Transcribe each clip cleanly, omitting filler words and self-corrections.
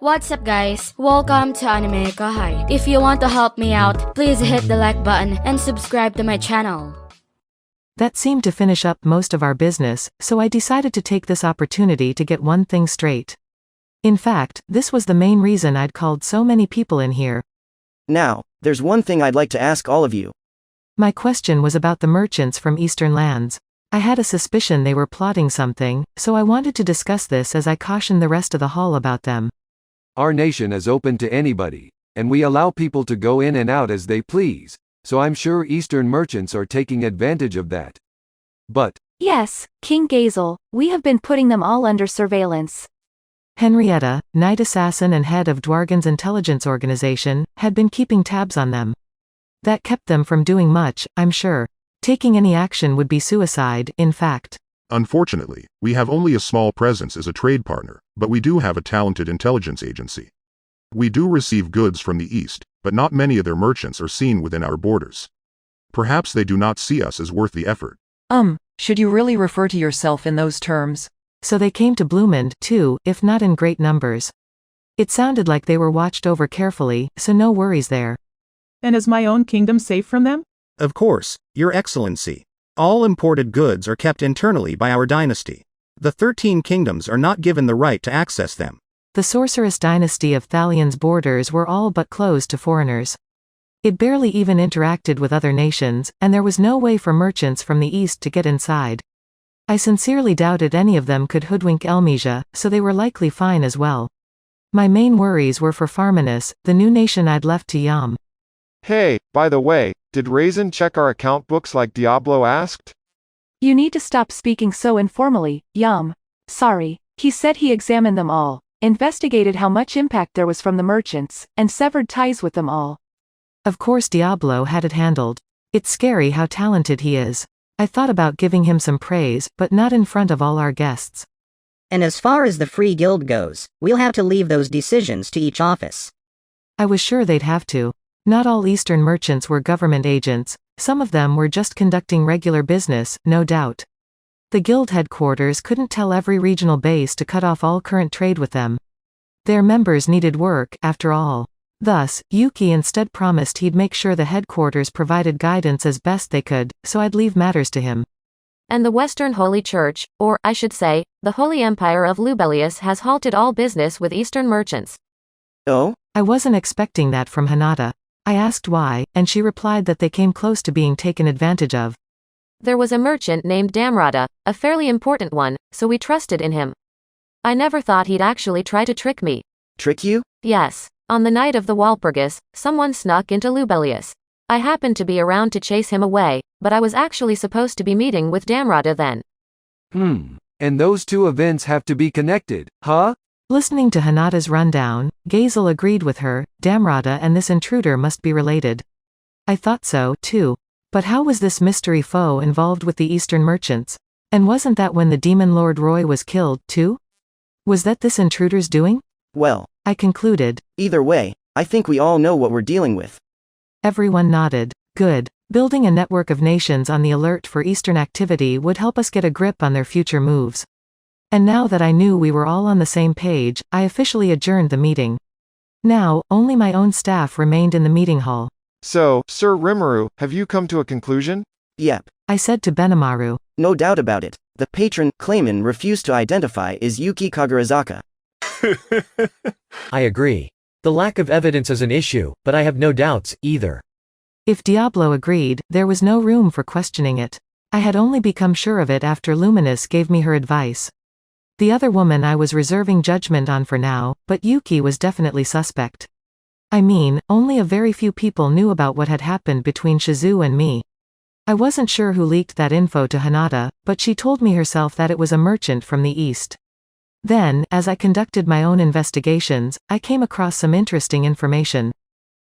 What's up guys, welcome to AnimeKouhai. If you want to help me out, please hit the like button and subscribe to my channel. That seemed to finish up most of our business, so I decided to take this opportunity to get one thing straight. In fact, this was the main reason I'd called so many people in here. Now, there's one thing I'd like to ask all of you. My question was about the merchants from Eastern lands. I had a suspicion they were plotting something, so I wanted to discuss this as I cautioned the rest of the hall about them. Our nation is open to anybody, and we allow people to go in and out as they please, so I'm sure Eastern merchants are taking advantage of that. But yes, King Gazel, we have been putting them all under surveillance. Henrietta, night assassin and head of Dwargan's intelligence organization, had been keeping tabs on them. That kept them from doing much, I'm sure. Taking any action would be suicide, in fact. Unfortunately, we have only a small presence as a trade partner, but we do have a talented intelligence agency. We do receive goods from the East, but not many of their merchants are seen within our borders. Perhaps they do not see us as worth the effort. Should you really refer to yourself in those terms? So they came to Bloomend, too, if not in great numbers. It sounded like they were watched over carefully, so no worries there. And is my own kingdom safe from them? Of course, Your Excellency. All imported goods are kept internally by our dynasty. The 13 kingdoms are not given the right to access them. The sorceress dynasty of Thalion's borders were all but closed to foreigners. It barely even interacted with other nations, and there was no way for merchants from the east to get inside. I sincerely doubted any of them could hoodwink Elmesia, so they were likely fine as well. My main worries were for Farminus, the new nation I'd left to Yam. Hey, by the way, did Raisin check our account books like Diablo asked? You need to stop speaking so informally, Yum. Sorry, he said he examined them all, investigated how much impact there was from the merchants, and severed ties with them all. Of course Diablo had it handled. It's scary how talented he is. I thought about giving him some praise, but not in front of all our guests. And as far as the Free Guild goes, we'll have to leave those decisions to each office. I was sure they'd have to. Not all Eastern merchants were government agents, some of them were just conducting regular business, no doubt. The guild headquarters couldn't tell every regional base to cut off all current trade with them. Their members needed work, after all. Thus, Yuuki instead promised he'd make sure the headquarters provided guidance as best they could, so I'd leave matters to him. And the Western Holy Church, or I should say, the Holy Empire of Lubelius has halted all business with Eastern merchants. Oh? I wasn't expecting that from Hinata. I asked why, and she replied that they came close to being taken advantage of. There was a merchant named Damrata, a fairly important one, so we trusted in him. I never thought he'd actually try to trick me. Trick you? Yes. On the night of the Walpurgis, someone snuck into Lubelius. I happened to be around to chase him away, but I was actually supposed to be meeting with Damrata then. And those two events have to be connected, huh? Listening to Hinata's rundown, Gazel agreed with her. Damrata and this intruder must be related. I thought so, too. But how was this mystery foe involved with the Eastern merchants? And wasn't that when the demon lord Roy was killed, too? Was that this intruder's doing? Well, I concluded. Either way, I think we all know what we're dealing with. Everyone nodded. Good. Building a network of nations on the alert for Eastern activity would help us get a grip on their future moves. And now that I knew we were all on the same page, I officially adjourned the meeting. Now, only my own staff remained in the meeting hall. So, Sir Rimuru, have you come to a conclusion? Yep. I said to Benimaru. No doubt about it. The patron, Clayman refused to identify is Yuuki Kagurazaka. I agree. The lack of evidence is an issue, but I have no doubts, either. If Diablo agreed, there was no room for questioning it. I had only become sure of it after Luminous gave me her advice. The other woman I was reserving judgment on for now, but Yuuki was definitely suspect. I mean, only a very few people knew about what had happened between Shizu and me. I wasn't sure who leaked that info to Hinata, but she told me herself that it was a merchant from the east. Then, as I conducted my own investigations, I came across some interesting information.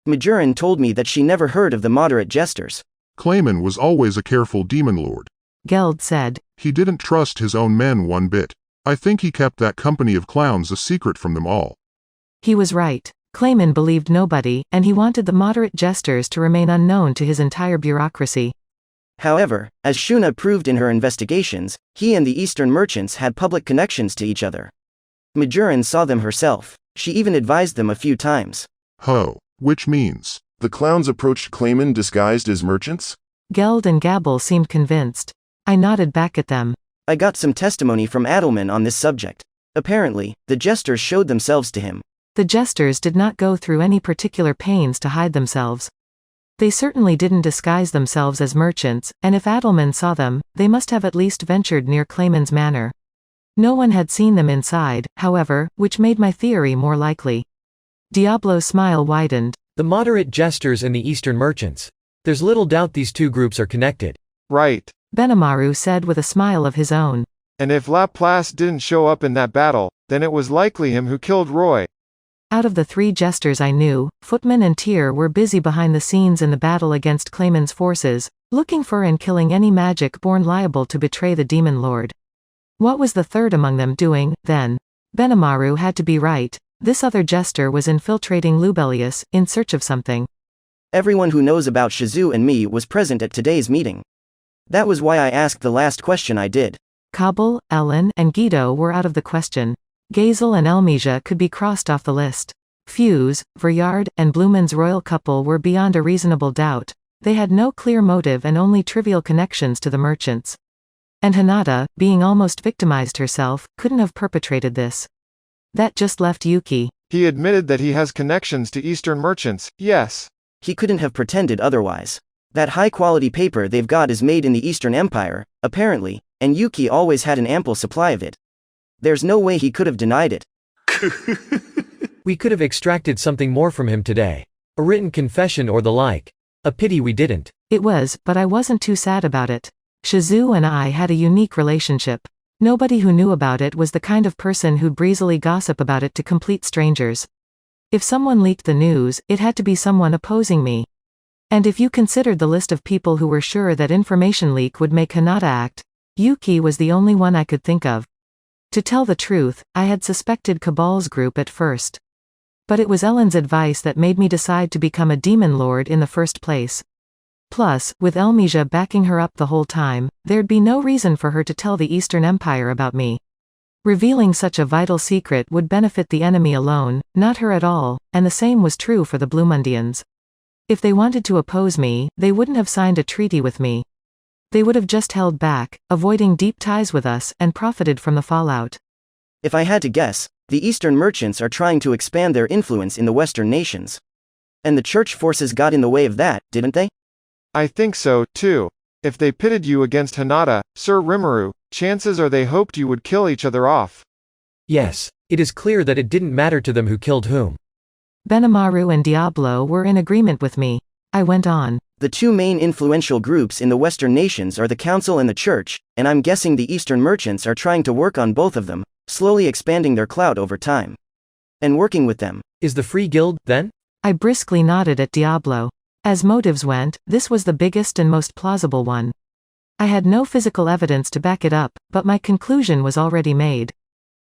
Majoran told me that she never heard of the moderate jesters. Clayman was always a careful demon lord. Geld said. He didn't trust his own men one bit. I think he kept that company of clowns a secret from them all. He was right. Clayman believed nobody, and he wanted the moderate jesters to remain unknown to his entire bureaucracy. However, as Shuna proved in her investigations, he and the Eastern merchants had public connections to each other. Majoran saw them herself. She even advised them a few times. Ho. Which means? The clowns approached Clayman disguised as merchants? Geld and Gabble seemed convinced. I nodded back at them. I got some testimony from Adelman on this subject. Apparently, the jesters showed themselves to him. The jesters did not go through any particular pains to hide themselves. They certainly didn't disguise themselves as merchants, and if Adelman saw them, they must have at least ventured near Clayman's manor. No one had seen them inside, however, which made my theory more likely. Diablo's smile widened. The moderate jesters and the Eastern merchants. There's little doubt these two groups are connected. Right. Benimaru said with a smile of his own. And if Laplace didn't show up in that battle, then it was likely him who killed Roy. Out of the three jesters I knew, Footman and Tyr were busy behind the scenes in the battle against Clayman's forces, looking for and killing any magic born liable to betray the Demon Lord. What was the third among them doing, then? Benimaru had to be right. This other jester was infiltrating Lubelius, in search of something. Everyone who knows about Shizu and me was present at today's meeting. That was why I asked the last question I did. Kabul, Ellen, and Guido were out of the question. Gazel and Elmesia could be crossed off the list. Fuse, Veryard, and Blumen's royal couple were beyond a reasonable doubt. They had no clear motive and only trivial connections to the merchants. And Hinata, being almost victimized herself, couldn't have perpetrated this. That just left Yuuki. He admitted that he has connections to Eastern merchants, yes. He couldn't have pretended otherwise. That high-quality paper they've got is made in the Eastern Empire, apparently, and Yuuki always had an ample supply of it. There's no way he could have denied it. We could have extracted something more from him today. A written confession or the like. A pity we didn't. It was, but I wasn't too sad about it. Shizu and I had a unique relationship. Nobody who knew about it was the kind of person who'd breezily gossip about it to complete strangers. If someone leaked the news, it had to be someone opposing me. And if you considered the list of people who were sure that information leak would make Hinata act, Yuuki was the only one I could think of. To tell the truth, I had suspected Cabal's group at first. But it was Ellen's advice that made me decide to become a demon lord in the first place. Plus, with Elmesia backing her up the whole time, there'd be no reason for her to tell the Eastern Empire about me. Revealing such a vital secret would benefit the enemy alone, not her at all, and the same was true for the Blumundians. If they wanted to oppose me, they wouldn't have signed a treaty with me. They would have just held back, avoiding deep ties with us, and profited from the fallout. If I had to guess, the Eastern merchants are trying to expand their influence in the Western nations. And the church forces got in the way of that, didn't they? I think so, too. If they pitted you against Hinata, Sir Rimuru, chances are they hoped you would kill each other off. Yes, it is clear that it didn't matter to them who killed whom. Benimaru and Diablo were in agreement with me. I went on. The two main influential groups in the Western nations are the Council and the Church, and I'm guessing the Eastern merchants are trying to work on both of them, slowly expanding their clout over time. And working with them. Is the Free Guild, then? I briskly nodded at Diablo. As motives went, this was the biggest and most plausible one. I had no physical evidence to back it up, but my conclusion was already made.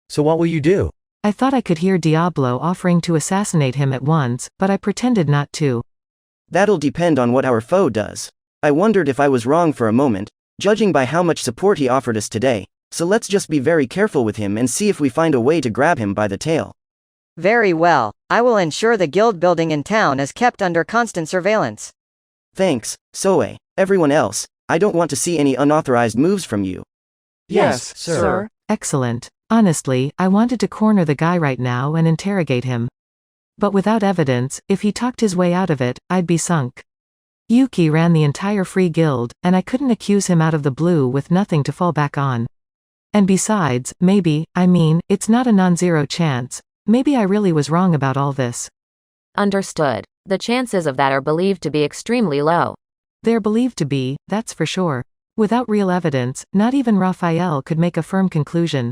So what will you do? I thought I could hear Diablo offering to assassinate him at once, but I pretended not to. That'll depend on what our foe does. I wondered if I was wrong for a moment, judging by how much support he offered us today, so let's just be very careful with him and see if we find a way to grab him by the tail. Very well, I will ensure the guild building in town is kept under constant surveillance. Thanks, Soe. Everyone else, I don't want to see any unauthorized moves from you. Yes, sir. Excellent. Honestly, I wanted to corner the guy right now and interrogate him. But without evidence, if he talked his way out of it, I'd be sunk. Yuuki ran the entire Free Guild, and I couldn't accuse him out of the blue with nothing to fall back on. And besides, it's not a non-zero chance. Maybe I really was wrong about all this. Understood. The chances of that are believed to be extremely low. They're believed to be, that's for sure. Without real evidence, not even Raphael could make a firm conclusion.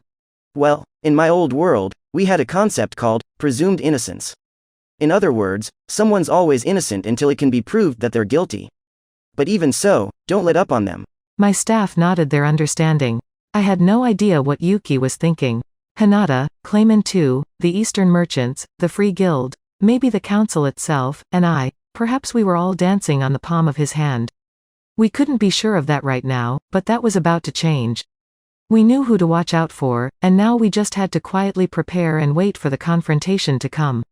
Well, in my old world, we had a concept called presumed innocence. In other words, someone's always innocent until it can be proved that they're guilty. But even so, don't let up on them. My staff nodded their understanding. I had no idea what Yuuki was thinking. Hinata, Clayman too, the Eastern merchants, the Free Guild, maybe the council itself, and I, perhaps we were all dancing on the palm of his hand. We couldn't be sure of that right now, but that was about to change. We knew who to watch out for, and now we just had to quietly prepare and wait for the confrontation to come.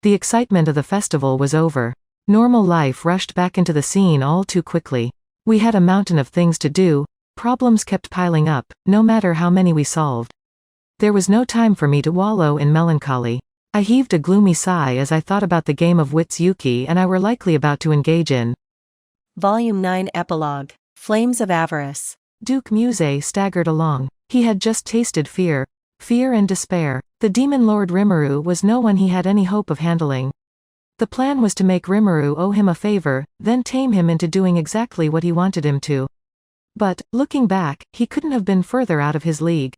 The excitement of the festival was over. Normal life rushed back into the scene all too quickly. We had a mountain of things to do, problems kept piling up, no matter how many we solved. There was no time for me to wallow in melancholy. I heaved a gloomy sigh as I thought about the game of wits Yuuki and I were likely about to engage in. Volume 9 Epilogue. Flames of Avarice. Duke Muse staggered along. He had just tasted fear and despair. The demon lord Rimuru was no one he had any hope of handling. The plan was to make Rimuru owe him a favor, then tame him into doing exactly what he wanted him to. But, looking back, he couldn't have been further out of his league.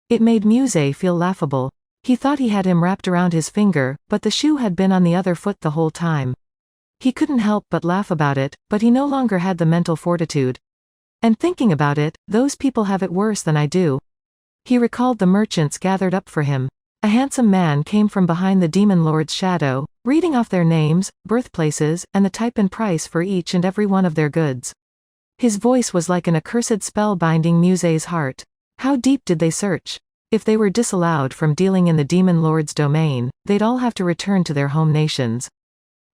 It made Muse feel laughable. He thought he had him wrapped around his finger, but the shoe had been on the other foot the whole time. He couldn't help but laugh about it, but he no longer had the mental fortitude. And thinking about it, those people have it worse than I do. He recalled the merchants gathered up for him. A handsome man came from behind the demon lord's shadow, reading off their names, birthplaces, and the type and price for each and every one of their goods. His voice was like an accursed spell binding Muse's heart. How deep did they search? If they were disallowed from dealing in the demon lord's domain, they'd all have to return to their home nations.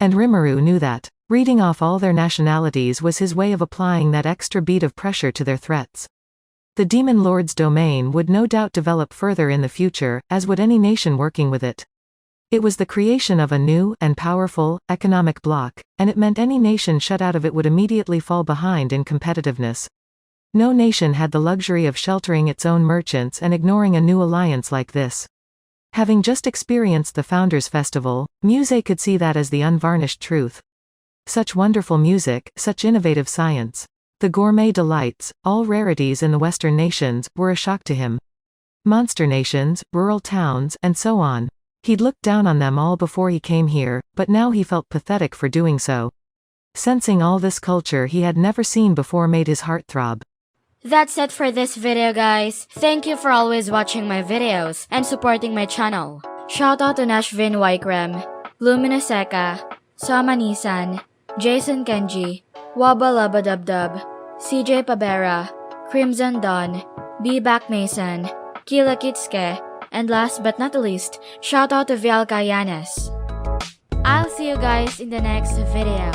And Rimuru knew that. Reading off all their nationalities was his way of applying that extra beat of pressure to their threats. The demon lord's domain would no doubt develop further in the future, as would any nation working with it. It was the creation of a new and powerful economic bloc, and it meant any nation shut out of it would immediately fall behind in competitiveness. No nation had the luxury of sheltering its own merchants and ignoring a new alliance like this. Having just experienced the Founders' Festival, Muse could see that as the unvarnished truth. Such wonderful music, such innovative science. The gourmet delights, all rarities in the Western nations, were a shock to him. Monster nations, rural towns, and so on. He'd looked down on them all before he came here, but now he felt pathetic for doing so. Sensing all this culture he had never seen before made his heart throb. That's it for this video, guys. Thank you for always watching my videos and supporting my channel. Shoutout to Nashvin Wykrem, Luminaseka, Sama Nisan, Jason Kenji, Wabalabadubdub, CJ Pabera, Crimson Dawn, B-Back Mason, Kila Kitske, and last but not the least, shoutout to Vialka Yanes. I'll see you guys in the next video.